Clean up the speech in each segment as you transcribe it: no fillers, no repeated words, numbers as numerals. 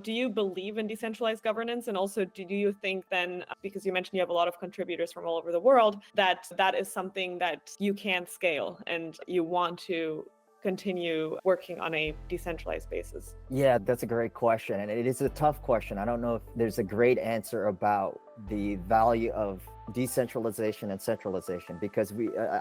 Do you believe in decentralized governance? And also, do you think then, because you mentioned you have a lot of contributors from all over the world, that that is something that you can scale and you want to continue working on a decentralized basis? Yeah, that's a great question. And it is a tough question. I don't know if there's a great answer about the value of decentralization and centralization, because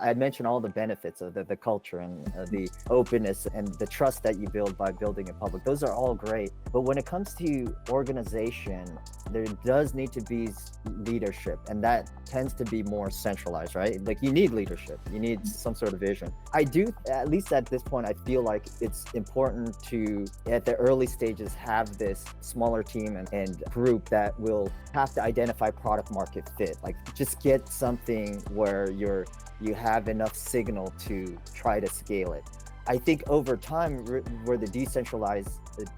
I mentioned all the benefits of the culture and the openness and the trust that you build by building in public. Those are all great. But when it comes to organization, there does need to be leadership, and that tends to be more centralized, right? Like, you need leadership, you need some sort of vision. I do, at least at this point, I feel like it's important to, at the early stages, have this smaller team and group that will have to identify product market fit. Like, just get something where you have enough signal to try to scale it. I think over time, where the decentralized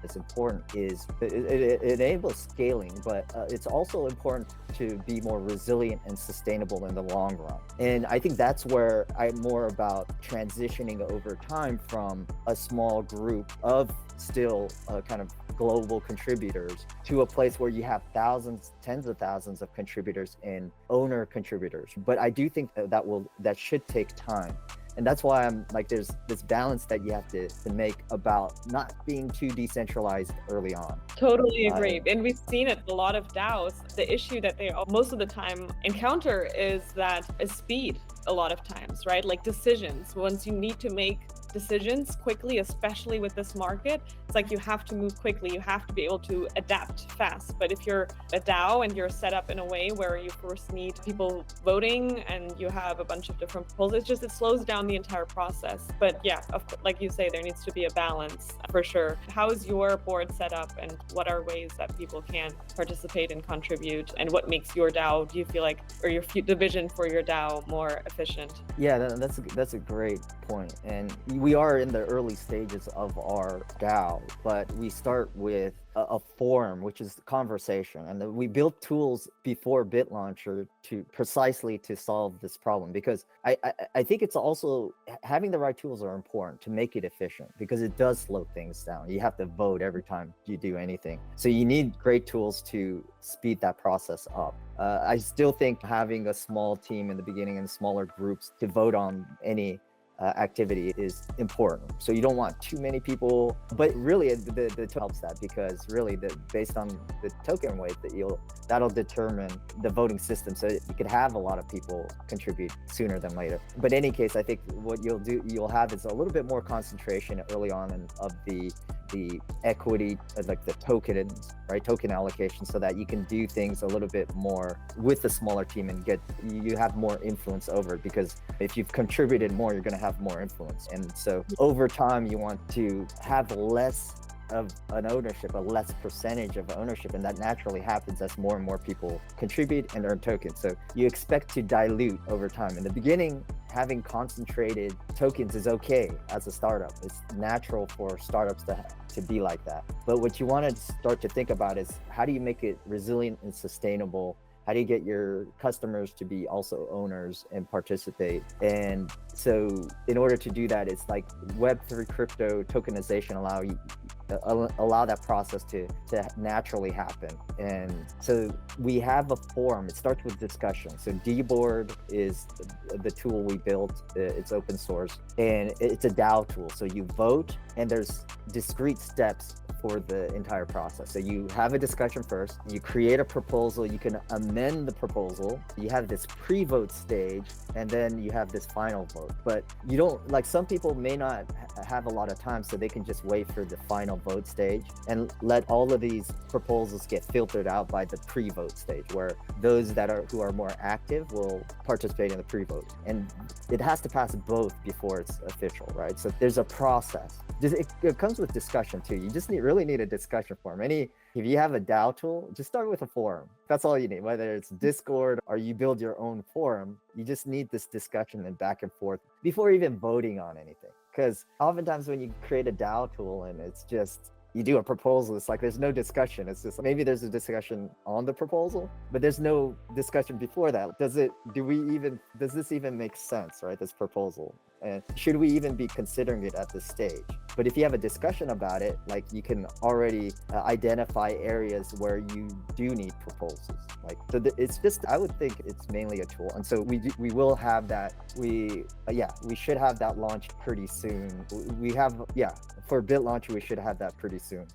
is important is it enables scaling, but it's also important to be more resilient and sustainable in the long run. And I think that's where I'm more about transitioning over time from a small group of still kind of global contributors to a place where you have thousands, tens of thousands of contributors and owner contributors. But I do think that should take time. And that's why I'm like, there's this balance that you have to make about not being too decentralized early on. Totally agree. And we've seen it, a lot of DAOs, the issue that they most of the time encounter is speed a lot of times, right? Like decisions, once you need to make decisions quickly, especially with this market, it's like you have to move quickly. You have to be able to adapt fast. But if you're a DAO and you're set up in a way where you first need people voting and you have a bunch of different proposals, it slows down the entire process. But yeah, of course, like you say, there needs to be a balance for sure. How is your board set up, and what are ways that people can participate and contribute? And what makes your DAO, do you feel like, or the vision for your DAO more efficient? Yeah, that's a great point. And we are in the early stages of our DAO, but we start with a forum, which is conversation. And we built tools before Bitlauncher precisely to solve this problem, because I think it's also having the right tools are important to make it efficient, because it does slow things down. You have to vote every time you do anything. So you need great tools to speed that process up. I still think having a small team in the beginning and smaller groups to vote on any activity is important. So you don't want too many people, but really the helps that, because really based on the token weight that'll determine the voting system. So you could have a lot of people contribute sooner than later. But in any case, I think what you'll have is a little bit more concentration early on of the equity, like the tokens, right? Token allocation, so that you can do things a little bit more with a smaller team and you have more influence over it, because if you've contributed more, you're going to have more influence. And so over time, you want to have less of an ownership, a less percentage of ownership, and that naturally happens as more and more people contribute and earn tokens. So you expect to dilute over time. In the beginning, having concentrated tokens is okay as a startup. It's natural for startups to be like that. But what you want to start to think about is, how do you make it resilient and sustainable? How do you get your customers to be also owners and participate? And so in order to do that, it's like Web3 crypto tokenization allow that process to naturally happen. And so we have a forum. It starts with discussion. So Dboard is the tool we built. It's open source, and it's a DAO tool. So you vote, and there's discrete steps for the entire process. So you have a discussion first, you create a proposal, you can amend the proposal, you have this pre-vote stage, and then you have this final vote. But you don't, like, some people may not have a lot of time, so they can just wait for the final vote stage and let all of these proposals get filtered out by the pre-vote stage, where those who are more active will participate in the pre-vote. And it has to pass both before it's official, right? So there's a process. It comes with discussion too. You just really need a discussion forum. If you have a DAO tool, just start with a forum. That's all you need. Whether it's Discord or you build your own forum, you just need this discussion and back and forth before even voting on anything. Because oftentimes when you create a DAO tool and it's just, you do a proposal, it's like there's no discussion. It's just maybe there's a discussion on the proposal, but there's no discussion before that. Does this even make sense, right? This proposal. And should we even be considering it at this stage? But if you have a discussion about it, like you can already identify areas where you do need proposals. Like, so it's just, I would think it's mainly a tool. And so we will have that. We should have that launched pretty soon. We have, for Bitlauncher, we should have that pretty soon.